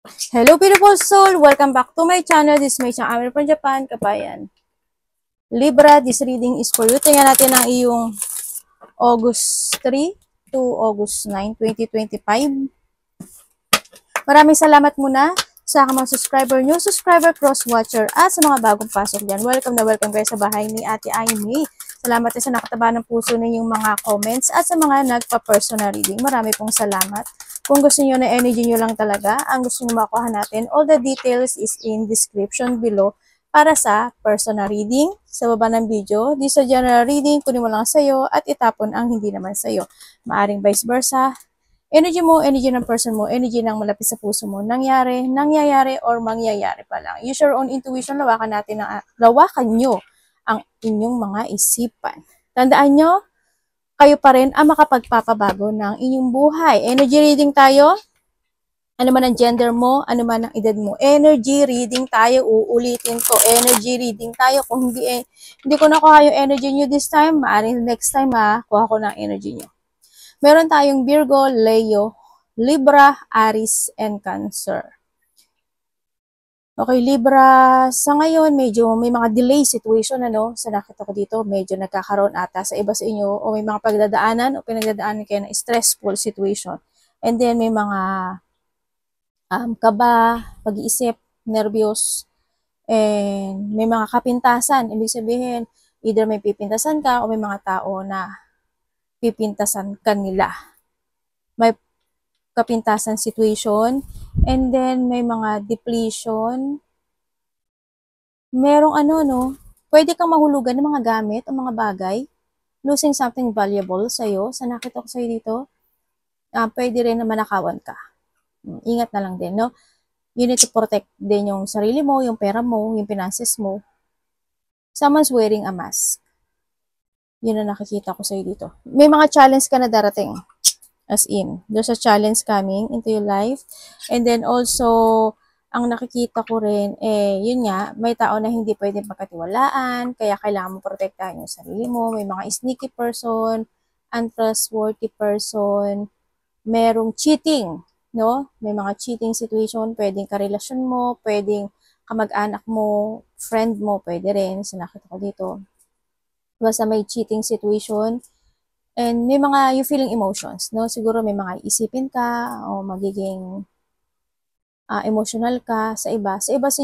Hello beautiful soul! Welcome back to my channel. This is my channel from Japan, Kabayan. Libra, this reading is for you. Tingnan natin ang iyong August 3 to August 9, 2025. Maraming salamat muna sa mga subscriber, new subscriber, cross-watcher, at sa mga bagong pasok dyan. Welcome na welcome kayo sa bahay ni Ate Aimee. Salamat din sa nakataba ng puso ninyong mga comments at sa mga nagpa-personal reading. Marami pong salamat. Kung gusto niyo na energy niyo lang talaga, ang gusto niyo makuha natin, all the details is in description below para sa personal reading. Sa baba ng video, di sa general reading, kunin mo lang sa'yo at itapon ang hindi naman sa'yo. Maaring vice versa. Energy mo, energy ng person mo, energy ng malapit sa puso mo, nangyayari, or mangyayari pa lang. Use your own intuition, lawakan nyo ang inyong mga isipan. Tandaan nyo, kayo pa rin ang makapagpapabago ng inyong buhay. Energy reading tayo. Ano man ang gender mo, ano man ang edad mo. Energy reading tayo. Uulitin ko. Energy reading tayo. Kung hindi ko nakuha yung energy nyo this time, maaaring next time kuha ko ng energy nyo. Meron tayong Virgo, Leo, Libra, Aries, and Cancer. Okay, Libra, sa ngayon medyo may mga delay situation sa nakita ko dito, medyo nagkakaroon ata sa iba sa inyo o may mga pagdadaanan o pinagdadaanan kayo ng stressful situation. And then may mga kaba, pag-iisip, nervyos, and may mga kapintasan. Ibig sabihin, either may pipintasan ka o may mga tao na pipintasan kanila. May kapintasan situation, and then may mga depletion. Merong pwede kang mahulugan ng mga gamit o mga bagay, losing something valuable sa'yo. Sa nakita ko sa'yo dito, pwede rin na manakawan ka. Ingat na lang din, no? You need to protect din yung sarili mo, yung pera mo, yung finances mo. Someone's wearing a mask. Yun ang nakikita ko sa'yo dito. May mga challenge ka na darating. As in, there's a challenge coming into your life. And then also, ang nakikita ko rin, yun nga, may tao na hindi pwedeng pagkatiwalaan, kaya kailangan mo protektahan yung sarili mo. May mga sneaky person, untrustworthy person, merong cheating, no? May mga cheating situation, pwedeng karelasyon mo, pwedeng kamag-anak mo, friend mo, pwede rin, sinakita ko dito. Basta may cheating situation, and may mga you feeling emotions, no? Siguro may mga isipin ka o magiging emotional ka sa iba. Sa iba sa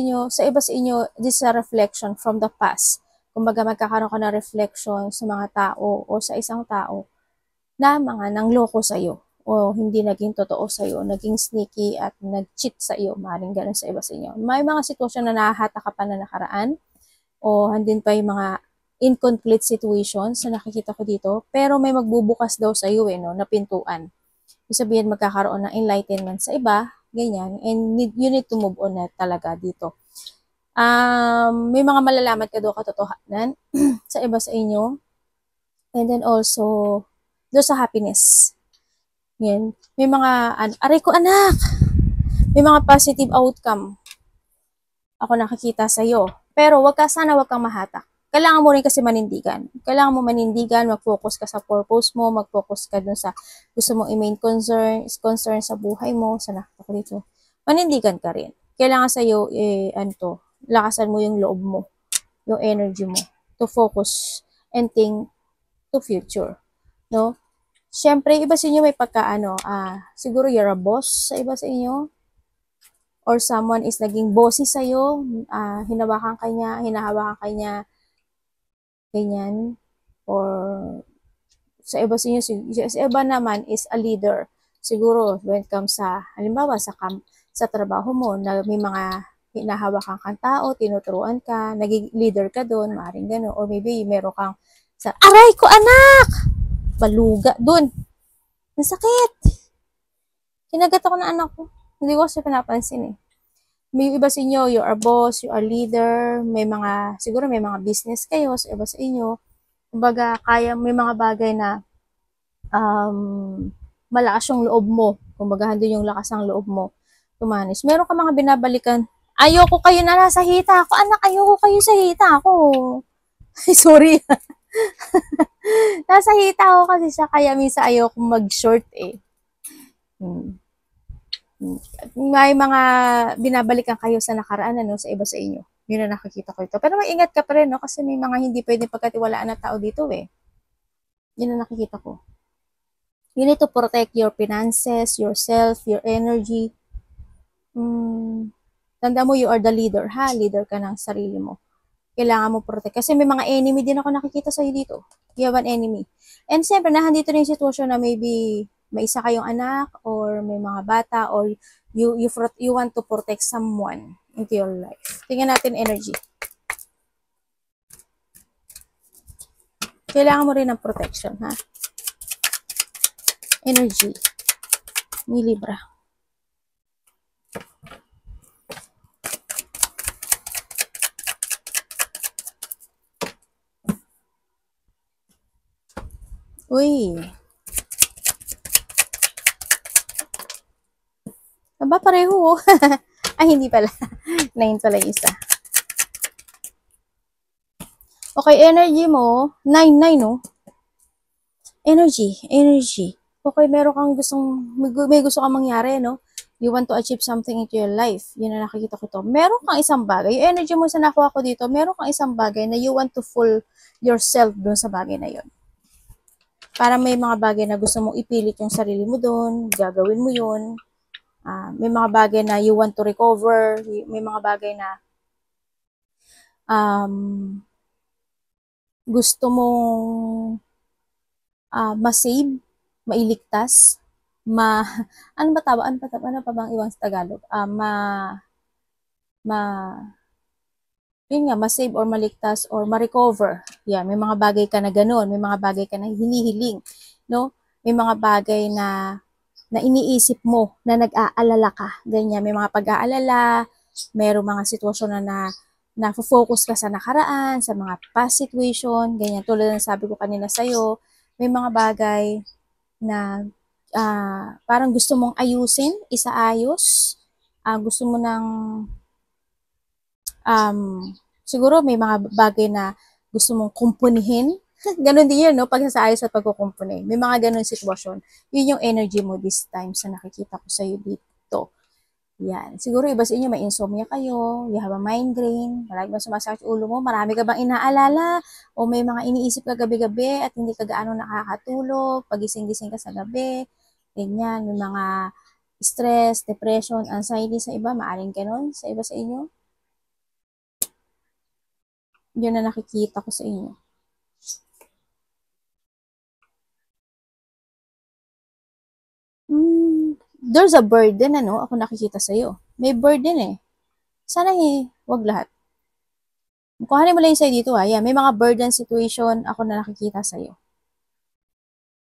inyo, this is a reflection from the past. Kumbaga magkakaroon ka ng reflection sa mga tao o sa isang tao na mga nangloko sa iyo o hindi naging totoo sa iyo, naging sneaky at nag-cheat sa iyo, maaaring ganun sa iba sa inyo. May mga sitwasyon na nahahata ka pa na nakaraan o handin pa yung mga incomplete situations na nakikita ko dito, pero may magbubukas daw sa iyo na pintuan. Ibig sabihin magkakaroon ng enlightenment sa iba, ganyan, and you need to move on na talaga dito. May mga malalaman ka daw katotohanan sa iba sa inyo, and then also doon sa happiness. Yan. May mga aray ko anak, may mga positive outcome ako nakikita sa iyo, pero wag kang mahatak. Kailangan mo rin kasi manindigan. Kailangan mo manindigan, mag-focus ka sa purpose mo, mag-focus ka dun sa gusto mong i-main concern sa buhay mo, sa nakita ko dito. Manindigan ka rin. Kailangan sa iyo, lakasan mo yung loob mo, yung energy mo, to focus and think to future. No? Siyempre, iba sa inyo may siguro you're a boss sa iba sa inyo, or someone is naging bossy sa iyo, hinahawakan kanya, ganyan, or sa iba sa inyo, sa iba naman is a leader. Siguro, when it comes sa, halimbawa, sa trabaho mo, na may mga hinahawakan kang tao, tinuturuan ka, naging leader ka doon, maaaring gano'n, or maybe meron kang aray ko anak! Baluga doon. Nasakit! Kinagat ako ng anak ko. Hindi ko kasi pinapansin May iba sa inyo, you are boss, you are leader, siguro may mga business kayo sa iba sa inyo. Kumbaga, may mga bagay na malakas yung loob mo. Kumbaga, handun yung lakas ng loob mo tumanis. Meron ka mga binabalikan. Ayoko kayo na nasa hita ako. Anak, ayoko kayo sa hita ako. Sorry. Nasa hita ako kasi siya, kaya minsan ayoko mag-short May mga binabalikan kayo sa nakaraan, ano, sa iba sa inyo. Yun na nakikita ko ito. Pero maingat ka pa rin, no? Kasi may mga hindi pwedeng pagkatiwalaan na tao dito, eh. Yun na nakikita ko. You need to protect your finances, yourself, your energy. Tanda mo, you are the leader, ha? Leader ka ng sarili mo. Kailangan mo protect. Kasi may mga enemy din ako nakikita sa'yo dito. You have an enemy. And siyempre, nandito na yung sitwasyon na maybe may isa kayong anak or may mga bata or you want to protect someone into your life. Tingnan natin energy. Kailangan mo rin ng protection, ha? Energy. Ni Libra. Uy. Aba, pareho, oh. Ay, hindi pala. 9 pala yung isa. Okay, energy mo, 9, oh. Energy. Okay, meron kang may gusto kang mangyari, no? You want to achieve something into your life. Yun na nakikita ko to. Meron kang isang bagay. Yung energy mo sa nakuha ko dito, meron kang isang bagay na you want to fool yourself dun sa bagay na yun. Para may mga bagay na gusto mong ipilit yung sarili mo dun, gagawin mo yun. May mga bagay na you want to recover. May mga bagay na gusto mong ma-save, mailigtas, ano pa bang iwang sa Tagalog? Yun nga, ma-save or maligtas or ma-recover. Yeah, may mga bagay ka na ganun, may mga bagay ka na hinihiling, no? May mga bagay na iniisip mo na nag-aalala ka, ganyan, may mga pag-aalala, mayroong mga sitwasyon na focus ka sa nakaraan, sa mga past situation, ganyan, tulad ng sabi ko kanina sa'yo, may mga bagay na parang gusto mong ayusin, isaayos, gusto mo ng siguro may mga bagay na gusto mong kumpunihin. Ganon din yun, no? Pagsasaayos at pagkukumpuni. May mga ganon sitwasyon. Yun yung energy mo this time sa nakikita ko sa'yo dito. Yan. Siguro iba sa inyo, may insomnia kayo, you have a migraine, marami ba sumasakit ulo mo, marami ka bang inaalala, o may mga iniisip ka gabi-gabi at hindi ka gaano nakakatulog, pagising-gising ka sa gabi, ganyan, may mga stress, depression, anxiety sa iba, maaring ganon sa iba sa inyo. Yun na nakikita ko sa inyo. There's a burden, ano, ako nakikita sa'yo. May burden eh. Sana wag lahat. Kuhanin mo lang yung sa'yo dito, ha. Yan, may mga burden situation ako na nakikita sa'yo.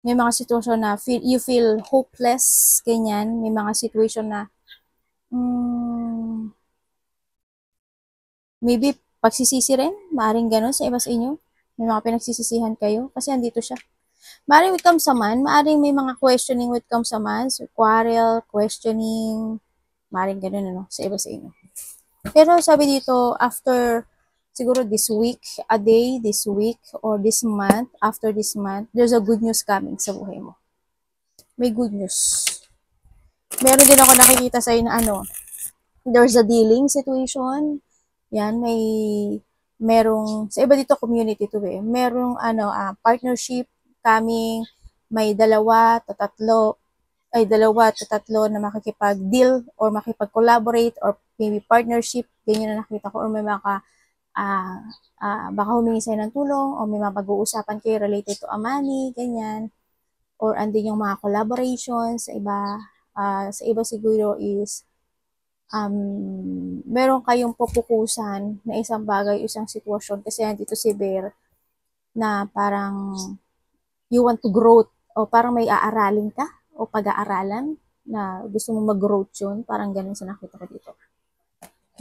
May mga sitwasyon na you feel hopeless, ganyan. May mga situation na maybe pagsisisi rin, maaring ganun sa iba sa inyo. May mga pinagsisisihan kayo kasi andito siya. Maaring with comes a man, maaring may mga questioning with comes a man, so quarrel, questioning, maaring ganun, ano, sa iba sa inyo. Pero sabi dito, after siguro this week, a day, this week, or this month, after this month, there's a good news coming sa buhay mo. May good news. Meron din ako nakikita sa'yo na ano, there's a dealing situation. Yan, merong, sa iba dito community to eh, merong partnership coming, may dalawa to tatlo na makikipag-deal or makipag-collaborate or maybe partnership, ganyan na nakita ko, or may baka humingi sa'yo ng tulong o may mapag-uusapan kayo related to money, ganyan, or andin yung mga collaboration sa iba siguro is meron kayong pupukusan na isang bagay, isang sitwasyon kasi dito si Bear na parang you want to grow o parang may aaralin ka o pag-aaralan na gusto mo mag-growth yun, parang ganun sa nakita ko dito.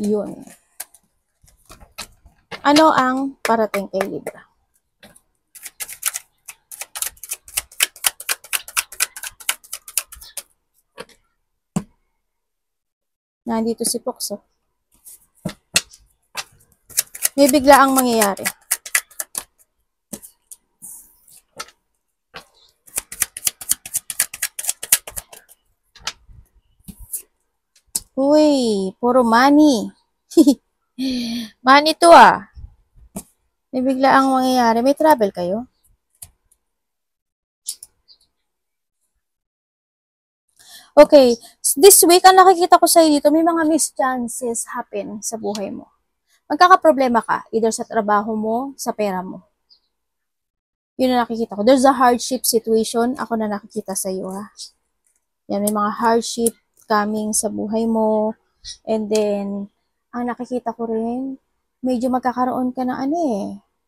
Yun. Ano ang parating kay Libra? Nandito si Fox, oh. May bigla ang mangyayari. Uy, puro money. Money to ah. May bigla ang mangyayari. May travel kayo? Okay, this week, ang nakikita ko sa'yo dito, may mga mischances happen sa buhay mo. Magkakaproblema ka, either sa trabaho mo, sa pera mo. Yun ang nakikita ko. There's a hardship situation, ako na nakikita sa'yo ha. Yan, may mga hardship coming sa buhay mo. And then, ang nakikita ko rin, medyo magkakaroon ka ng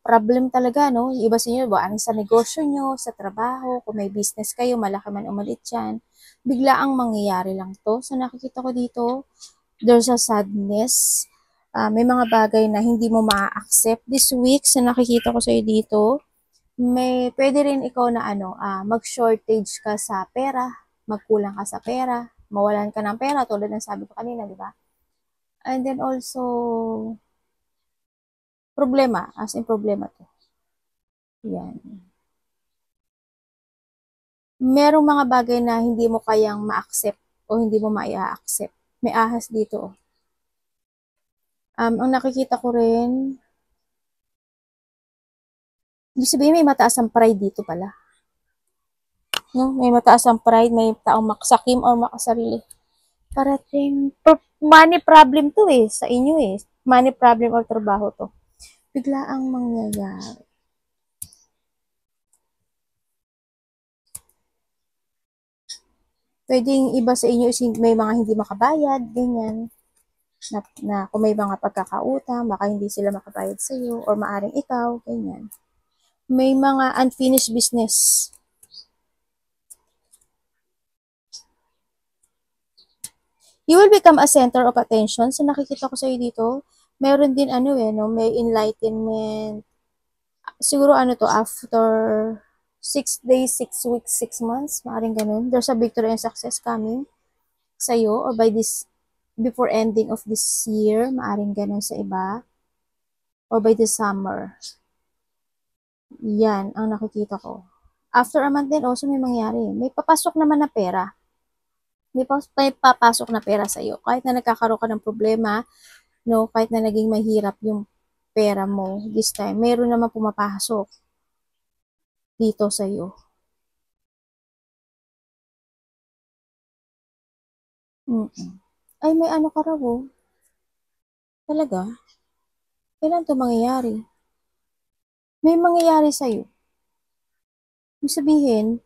problem talaga, no? Iba sa inyo, ba? Sa negosyo nyo, sa trabaho, kung may business kayo, malaki man o maliit yan, bigla ang mangyayari lang to. So, nakikita ko dito, there's a sadness. May mga bagay na hindi mo ma-accept this week. So, nakikita ko sa'yo dito, may pwede rin ikaw na mag-shortage ka sa pera, magkulang ka sa pera, mawalan ka ng pera, tulad ng sabi ko kanina, di ba? And then also, problema, as in problema to. Yan. Merong mga bagay na hindi mo kayang ma-accept o hindi mo ma-accept. May ahas dito. Ang nakikita ko rin, ibig sabihin may mataas ang pride dito pala. No? May mataas ang pride, may taong maksakim or makasarili. Parating, money problem to sa inyo Money problem or trabaho to. Bigla ang mangyayari. Pwedeng iba sa inyo may mga hindi makabayad, ganyan. Na kung may mga pagkakautang, baka hindi sila makabayad sa iyo or maaring ikaw, ganyan. May mga unfinished business. You will become a center of attention. So, nakikita ko sa iyo dito, meron din may enlightenment. Siguro to, after 6 days, 6 weeks, 6 months, maaring ganun. There's a victory and success coming sa iyo or by this, before ending of this year, maaring ganun sa iba. Or by this summer. Yan, ang nakikita ko. After a month din, also may mangyari. May papasok naman na pera. May papasok na pera sa iyo. Kahit na nagkakaroon ka ng problema, no, kahit na naging mahirap yung pera mo this time, meron naman pumapasok dito sa iyo. Ay, may ka raw Talaga? Kailan to mangyayari? May mangyayari sa iyo. Ibig sabihin,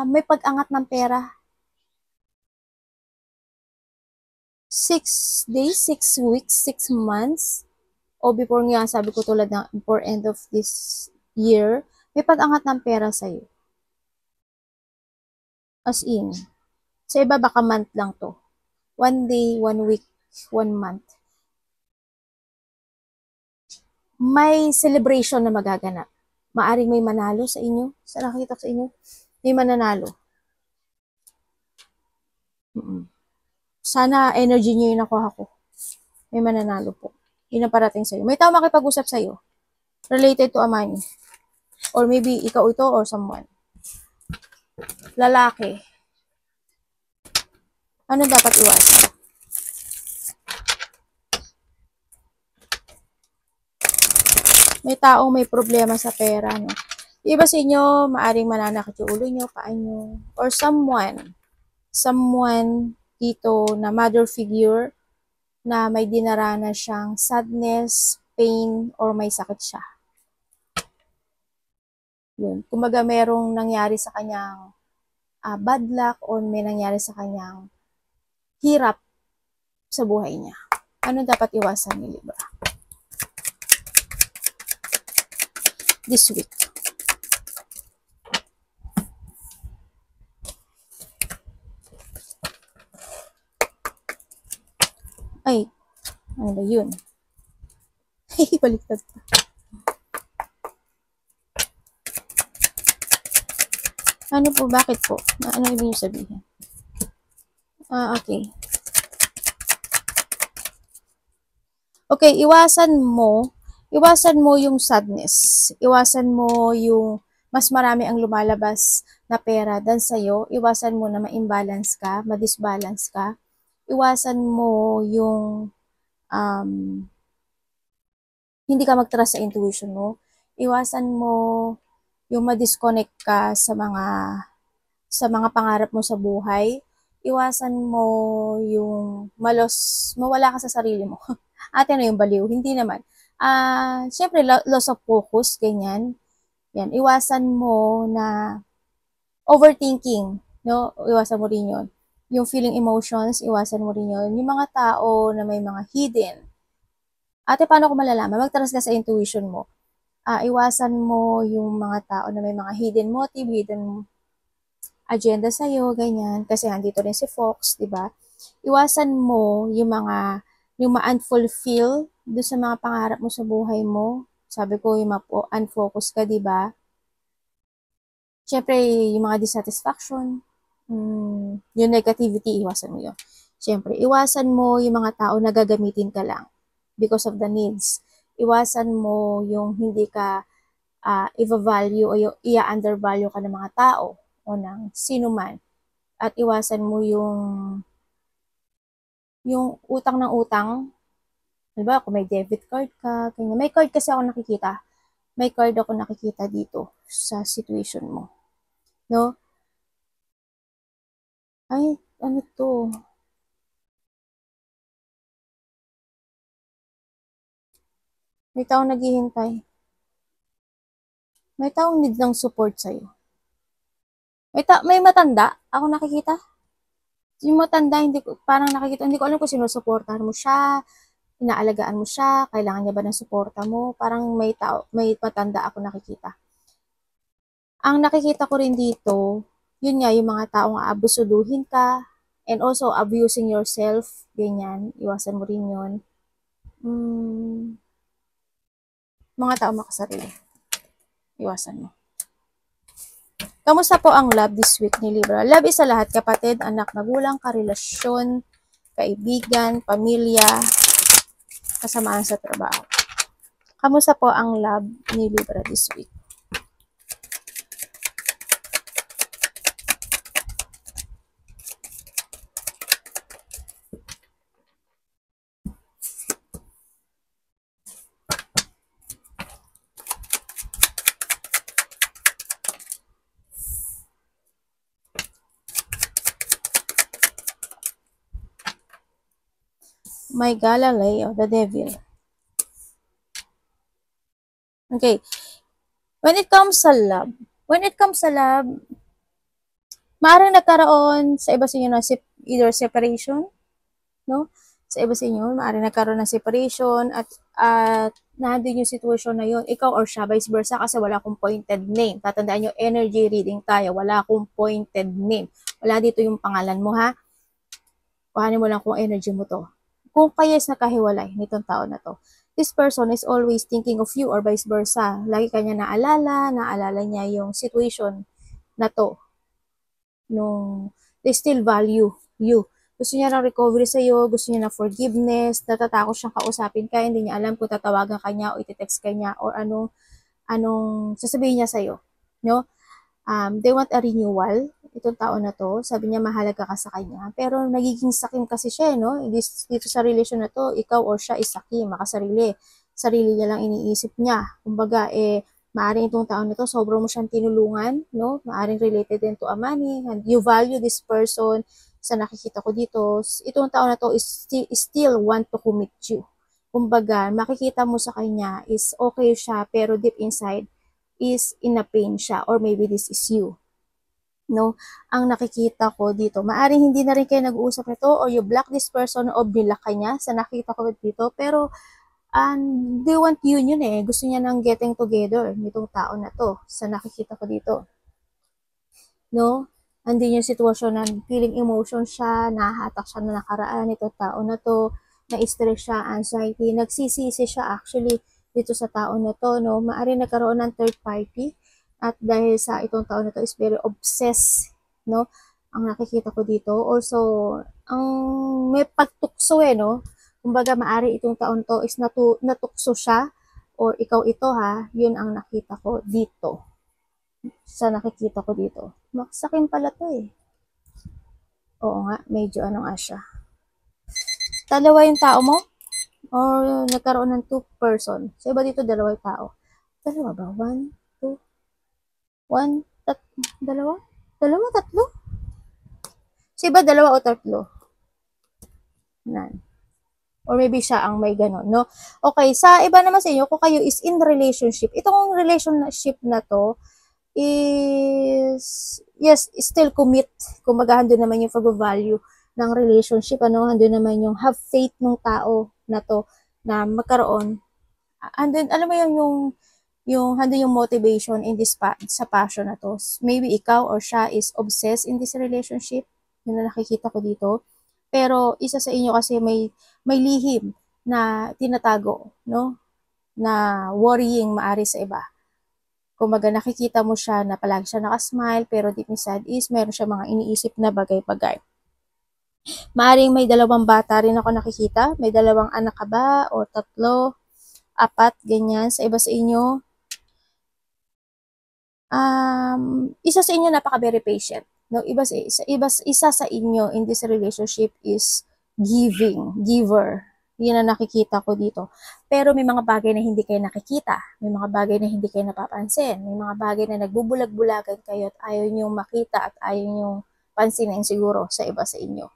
may pag-angat ng pera. 6 days, 6 weeks, 6 months, o before nga, sabi ko tulad ng before end of this year, may pag-angat ng pera sa'yo. As in, sa iba baka month lang to. 1 day, 1 week, 1 month. May celebration na magaganap. Maaring may manalo sa inyo. Sa nakikita sa inyo, may mananalo. Sana energy nyo yung nakuha ko. May mananalo po. Yun ang parating sa'yo. May tao makipag-usap sa'yo. Related to a money. Or maybe ikaw ito or someone. Lalaki. Ano dapat iwasan? May taong may problema sa pera, no? Iba sa inyo, maaring mananakit yung ulo nyo, paa nyo, or someone dito na mother figure na may dinaranas siyang sadness, pain, or may sakit siya. Yun. Kumbaga merong nangyari sa kanyang bad luck or may nangyari sa kanyang hirap sa buhay niya. Ano dapat iwasan ni Libra this week? Ay, ano ba yun? Baliktad pa. Ano po, bakit po? Ano ibig niyo sabihin? Okay. Okay, iwasan mo yung sadness. Iwasan mo yung mas marami ang lumalabas na pera than sa'yo. Iwasan mo na ma-imbalance ka, ma-disbalance ka. Iwasan mo yung um, hindi ka mag-trust sa intuition mo. Iwasan mo yung ma-disconnect ka sa mga pangarap mo sa buhay. Iwasan mo yung mawala ka sa sarili mo. Ate na yung baliw, hindi naman. Syempre, loss of focus, ganyan. Yan, iwasan mo na overthinking, no? Iwasan mo rin yun. Yung feeling emotions, iwasan mo rin yun. Yung mga tao na may mga hidden. Ate, paano ko malalaman? Mag-trust ka sa intuition mo. Iwasan mo yung mga tao na may mga hidden motive, hidden agenda sa'yo, ganyan. Kasi andito rin si Fox, di ba? Iwasan mo yung ma-unfulfill doon sa mga pangarap mo sa buhay mo. Sabi ko, yung ma-unfocus ka, di ba? Siyempre, yung mga dissatisfaction, yung negativity, iwasan mo yun. Siyempre, iwasan mo yung mga tao na gagamitin ka lang because of the needs. Iwasan mo yung hindi ka i-value o i-undervalue ka ng mga tao o ng sino man. At iwasan mo yung utang ng utang. Diba, kung may debit card ka, ganyan. May card kasi ako nakikita. May card ako nakikita dito sa situation mo. No? Ay, ano to? May taong naghihintay. May taong need ng support sa'yo. May matanda ako nakikita. Yung matanda, parang nakikita, hindi ko alam kung sinusuportahan mo siya, inaalagaan mo siya, kailangan niya ba ng suporta mo, parang may matanda ako nakikita. Ang nakikita ko rin dito, yun nga, yung mga taong aabusuduhin ka, and also abusing yourself, ganyan, iwasan mo rin yun. Mga tao makasarili, iwasan mo. Kamusta po ang love this week ni Libra? Love is sa lahat, kapatid, anak, magulang, karelasyon, kaibigan, pamilya, kasamaan sa trabaho. Kamusta po ang love ni Libra this week? My Galileo, the devil. Okay. When it comes sa love, maaaring nagkaroon sa iba sa inyo na either separation, no? Sa iba sa inyo, maaaring nagkaroon ng separation at nandun yung situation na yun, ikaw or siya, vice versa, kasi wala akong pointed name. Tatandaan nyo, energy reading tayo, wala akong pointed name. Wala dito yung pangalan mo, ha? Kuhanin mo lang kung energy mo to. Kung kayo is nakahiwalay nitong tao na to, this person is always thinking of you or vice versa. Lagi kanya naalala niya yung situation na to. They still value you. Gusto niya ng recovery sa'yo, gusto niya ng forgiveness, natatakot siyang kausapin ka, hindi niya alam kung tatawagan ka niya o iti-text ka niya or anong sasabihin niya sa'yo. No? They want a renewal, itong tao na to, sabi niya mahalaga ka sa kanya, pero nagiging sakim kasi siya, no? Dito sa relasyon na to, ikaw or siya is sakim, makasarili. Sarili niya lang iniisip niya. Kumbaga, maaring itong tao na to, sobrang mo siyang tinulungan, no? Maaring related din to a money, and you value this person, sa nakikita ko dito, itong tao na to is still want to commit you. Kumbaga, makikita mo sa kanya is okay siya, pero deep inside, is in a pain siya or maybe this is you. No? Ang nakikita ko dito, maaring hindi na rin kayo nag-uusap nito or you block this person o block ka niya sa nakita ko dito, pero they want union eh. Gusto niya ng getting together nitong tao na to sa nakikita ko dito. No? Andin yung sitwasyon na feeling emotion siya, nahahatak siya na nakaraan itong tao na to, na-stress siya, anxiety, nagsisisi siya actually dito sa tao na to, no? Maaari nagkaroon ng third party at dahil sa itong tao na to is very obsessed, no? Ang nakikita ko dito. Also, ang may pagtukso no? Kumbaga, maaari itong taon to is natukso siya or ikaw ito ha, yun ang nakita ko dito. Sa nakikita ko dito. Maksakin pala to eh. Oo nga, medyo ano nga siya. Dalawa yung tao mo? Or nagkaroon ng 2 person? Sa iba dito, dalawa yung tao. Dalawa ba? 1, 2, 1, dalawa? Dalawa, tatlo? Sa iba, dalawa o tatlo? None. Or maybe siya ang may ganon, no? Okay, sa iba naman sa inyo, kung kayo is in relationship, itong relationship na to is, yes, still commit. Kung maghahandon naman yung pag-value ng relationship, ano, handun naman yung have faith ng tao na to, na magkaroon. Andun, alam mo yung handun yung motivation in this sa passion na to. Maybe ikaw or siya is obsessed in this relationship. Yun na nakikita ko dito. Pero isa sa inyo kasi may lihim na tinatago, no? Na worrying maari sa iba. Kumbaga nakikita mo siya na palagi siya nakasmile, pero deep inside is meron siya mga iniisip na bagay-bagay. Maaring may 2 bata rin ako nakikita. May 2 anak ka ba? O 3, 4, ganyan. Sa iba sa inyo, isa sa inyo napaka-very patient. No, isa sa inyo in this relationship is giver. Yun ang nakikita ko dito. Pero may mga bagay na hindi kayo nakikita. May mga bagay na hindi kayo napapansin. May mga bagay na nagbubulag-bulagan kayo at ayaw niyong makita at ayaw niyong pansinin siguro sa iba sa inyo.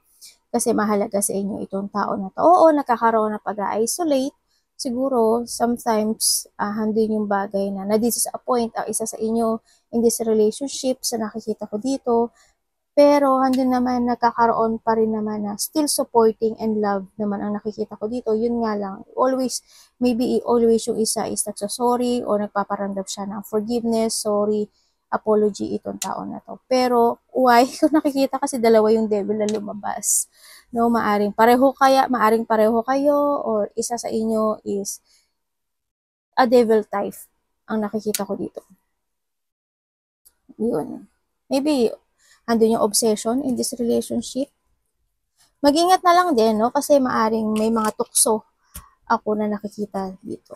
Kasi mahalaga sa inyo itong tao na to. Oo, nakakaroon ng pag-isolate. Siguro, sometimes, handin yung bagay na na-disappoint ang isa sa inyo in this relationship sa nakikita ko dito. Pero handun naman nagkakaroon pa rin naman na still supporting and love naman ang nakikita ko dito. Yun nga lang, always yung isa is nagsasorry o nagpaparamdam siya ng forgiveness, sorry, apology itong tao na to. Pero why? Kung nakikita kasi dalawa yung devil na lumabas. No, maaring pareho kayo or isa sa inyo is a devil type ang nakikita ko dito. Yun. Maybe andun yung obsession in this relationship. Mag-ingat na lang din, no? Kasi maaring may mga tukso ako na nakikita dito.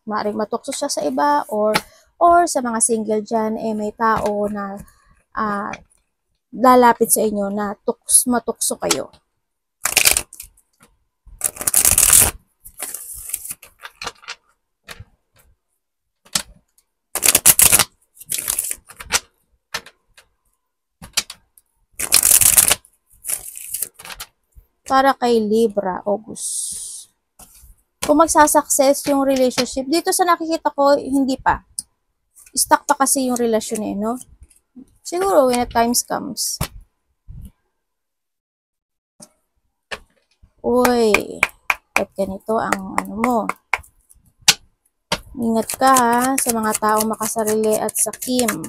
Maaring matukso siya sa iba or sa mga single dyan, may tao na lalapit sa inyo na matukso kayo. Para kay Libra, August. Kung magsasucess yung relationship, dito sa nakikita ko, hindi pa. Stuck pa kasi yung relasyon no? Siguro when the times comes. Uy, ba't ganito ang ano mo? Ingat ka ha, sa mga taong makasarili at sakim.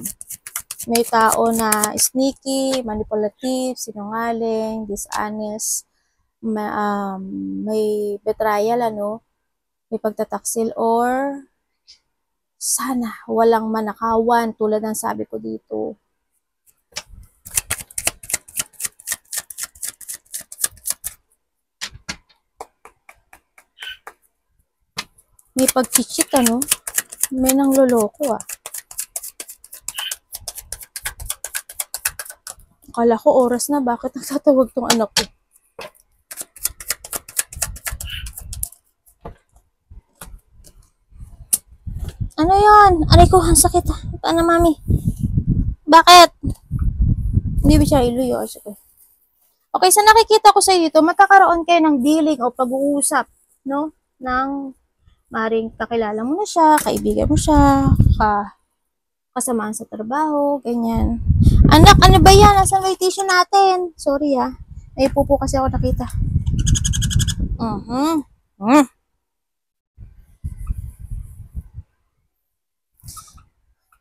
May tao na sneaky, manipulative, sinungaling, dishonest, may betrayal, may pagtataksil or sana walang manakawan tulad ng sabi ko dito. May pagchichik, may nangloloko Akala ko oras na, bakit nagtatawag tong anak ko? Ano yan? Aray ko, ang sakit. Paano, mami? Bakit? Hindi ba siya iluyo? Okay, so nakikita ko sa dito, magkakaroon kayo ng dealing o pag-uusap, no? Ng maring kakilala mo na siya, kaibigan mo siya, kasamaan sa trabaho, ganyan. Anak, ano ba yan? Nasaan ba yung tissue natin? Sorry may pupo kasi ako nakita.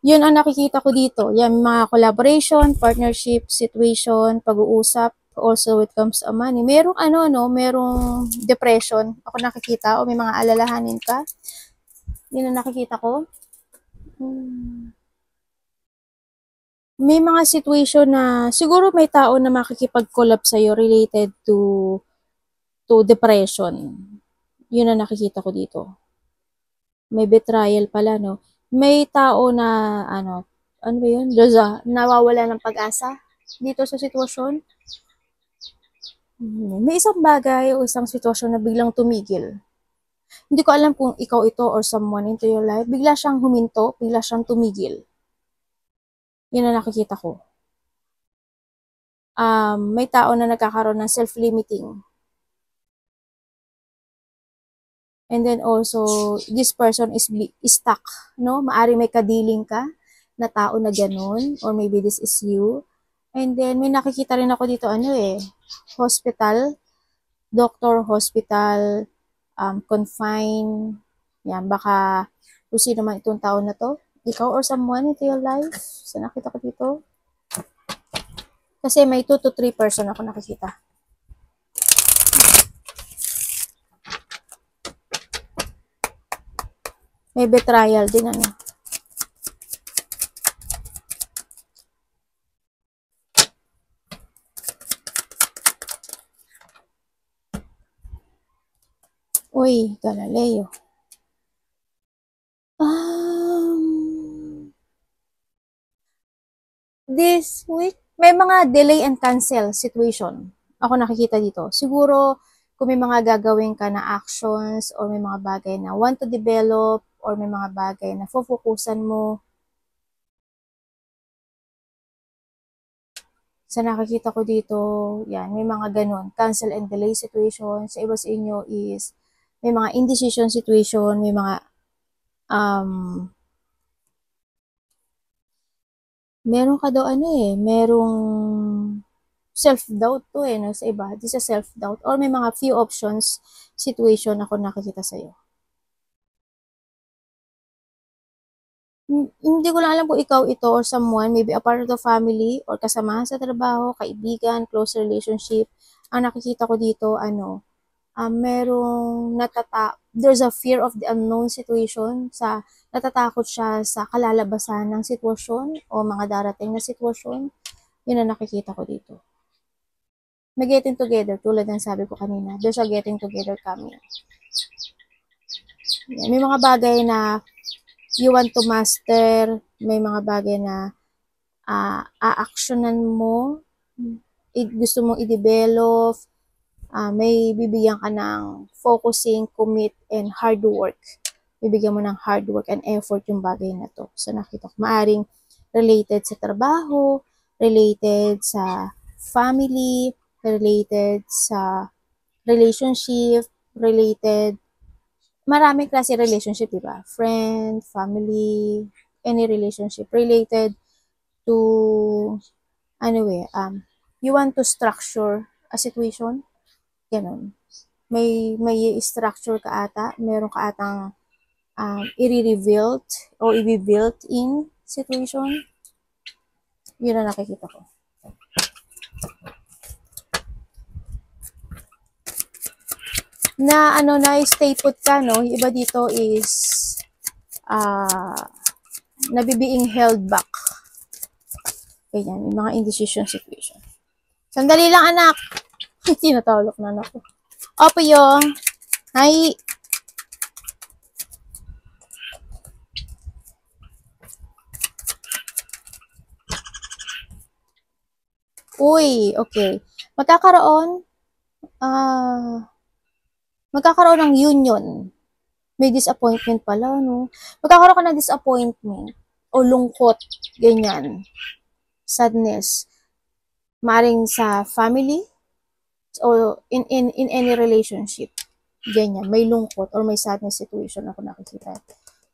Yun ang nakikita ko dito. Yan, mga collaboration, partnership, situation, pag-uusap, also when it comes to money. Merong merong depression. Ako nakikita, o may mga alalahanin ka. Yun ang nakikita ko. May mga situation na, siguro may tao na makikipag-collab sa'yo related to depression. Yun ang nakikita ko dito. May betrayal pala, no? May tao na, ano ba yun? Nawawala ng pag-asa dito sa sitwasyon. May isang bagay o isang sitwasyon na biglang tumigil. Hindi ko alam kung ikaw ito or someone into your life. Bigla siyang huminto, bigla siyang tumigil. Yun ang nakikita ko. May tao na nagkakaroon ng self-limiting. And then also, this person is stuck, no? Maari may kadiling ka na tao na ganun, or maybe this is you. And then, may nakikita rin ako dito, hospital, doctor, hospital, confine. Yan, baka kung sino man itong tao na to, ikaw or someone into your life. So, nakita ko dito. Kasi may 2 to 3 person ako nakikita. May betrayal din, Uy, Galileo. This week, may mga delay and cancel situation. Ako nakikita dito. Siguro, kung may mga gagawin ka na actions or may mga bagay na want to develop or may mga bagay na focusan mo. Sa nakikita ko dito, yan, may mga ganun. Cancel and delay situation. Sa iba sa inyo is, may mga indecision situation, may mga, meron ka daw merong self-doubt to no, sa iba. This is self-doubt. Or may mga few options situation ako nakikita sa'yo. Hindi ko lang alam kung ikaw ito or someone, maybe a part of the family or kasamahan sa trabaho, kaibigan, close relationship. Ang nakikita ko dito, merong there's a fear of the unknown situation, natatakot siya sa kalalabasan ng sitwasyon o mga darating na sitwasyon. Yun ang nakikita ko dito. May getting together, tulad ng sabi ko kanina, there's a getting together coming. Yan, may mga bagay na you want to master, may mga bagay na a-actionan mo, gusto mong i-develop, may bibigyan ka ng focusing, commit, and hard work. Bibigyan mo ng hard work and effort yung bagay na to. So, nakita ko, maaring related sa trabaho, related sa family, related sa relationship, related, maraming klase relationship, diba? Friend, family, any relationship related to, you want to structure a situation, ganun. May structure ka ata, meron ka atang i-rebuild o i-built in situation. Yun ang nakikita ko. Na stay put ka, no? Yung iba dito is nabibeing held back. Ganyan, yung mga indecision situation. Sandali lang, anak. Tinatawag na anak ko. Opo yung. Hi. Uy, okay. Magkakaroon ng union. May disappointment pala, no? Magkakaroon ka ng disappointment o lungkot, ganyan. Sadness. Maring sa family o in any relationship. Ganyan, may lungkot or may sadness situation ako nakikita.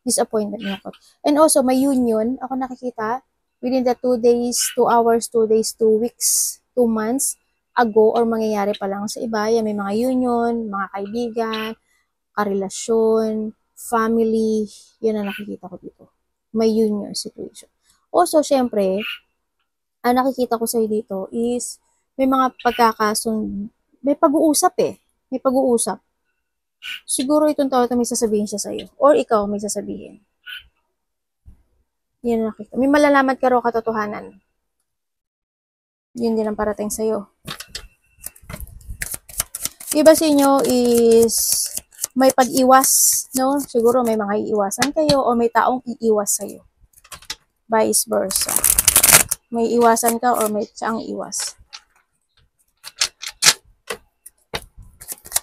Disappointment, lungkot. And also, may union ako nakikita within the 2 days, 2 hours, 2 days, 2 weeks, 2 months ago or mangyayari pa lang sa iba. Yan, may mga union, mga kaibigan, karelasyon, family, yan ang nakikita ko dito. May union situation. Also, syempre, ang nakikita ko sa'yo dito is may mga may pag-uusap May pag-uusap. Siguro itong tao na may sasabihin siya sa'yo. Or ikaw may sasabihin. Yan ang nakikita. May malalaman ka raw katotohanan. Yun din ang parating sa'yo. Iba sa inyo is may pag-iwas, no? Siguro may mga iiwasan kayo o may taong iiwas sa'yo. Vice versa. May iwasan ka or may siyang iwas.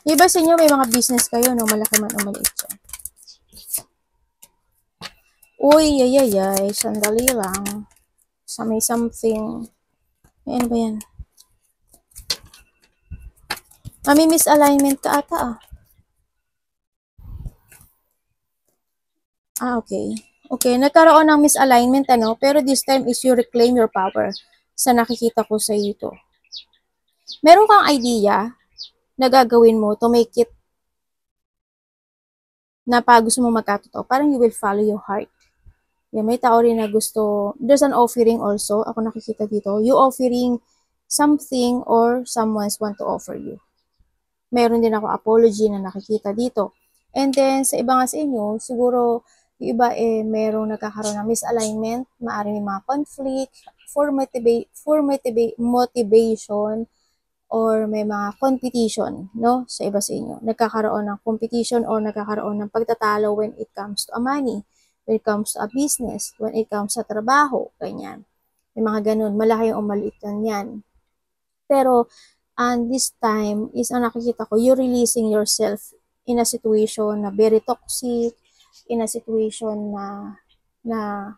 Yung iba sa inyo, may mga business kayo, no? Malaki man o maliit siya. Uy, ay, sandali lang. May something. Ano ba yan? May misalignment ka ata ah. Okay. Okay, nagkaroon ng misalignment ano, pero this time is you reclaim your power sa nakikita ko sa ito. Meron kang idea na gagawin mo to make it na pa gusto mo magkatotoo. Parang you will follow your heart. Yan, may tao rin na gusto, there's an offering also, ako nakikita dito, you offering something or someone's want to offer you. Meron din ako apology na nakikita dito. And then, sa iba nga sa inyo, siguro, yung iba merong nagkakaroon ng misalignment, maaaring may mga conflict, motivation, or may mga competition, no? Sa iba sa inyo. Nagkakaroon ng competition or nagkakaroon ng pagtatalo when it comes to a money, when it comes to a business, when it comes sa trabaho, ganyan. May mga ganun, malaki o maliit yan. Pero, and this time is ang nakikita ko, you're releasing yourself in a situation na very toxic, in a situation na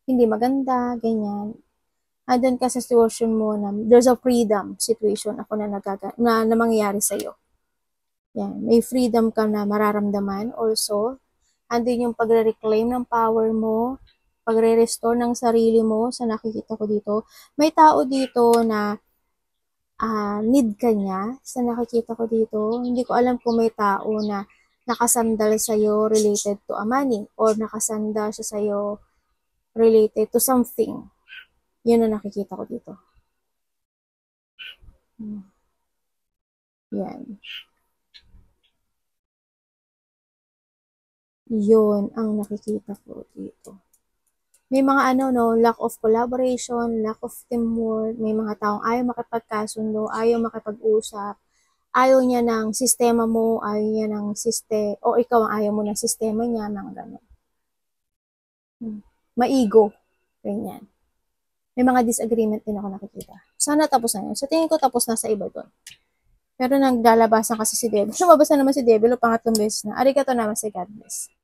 hindi maganda, ganyan. Andun ka sa situation mo na there's a freedom situation ako na mangyayari sa'yo. Yan, may freedom ka na mararamdaman also. Andun yung pagre-reclaim ng power mo, pagre-restore ng sarili mo sa nakikita ko dito. May tao dito na need ka niya sa nakikita ko dito. Hindi ko alam kung may tao na nakasandal sa'yo related to a money or nakasandal siya sa'yo related to something. Yun ang nakikita ko dito. Yan. Yun ang nakikita ko dito. May mga lack of collaboration, lack of teamwork, may mga taong ayaw makipagkasundo, ayaw makipag-usap, ayaw niya ng sistema mo, ayaw niya ng o ikaw ang ayaw mo ng sistema niya, mga gano'n. Maigo, ganyan. May mga disagreement din ako nakikita. Sana tapos na yun. Sa tingin ko tapos na sa iba doon. Pero nagdalabasan kasi si Devil. Lumabas na naman si Devil o pangatlong beses na. Arigato naman si God bless.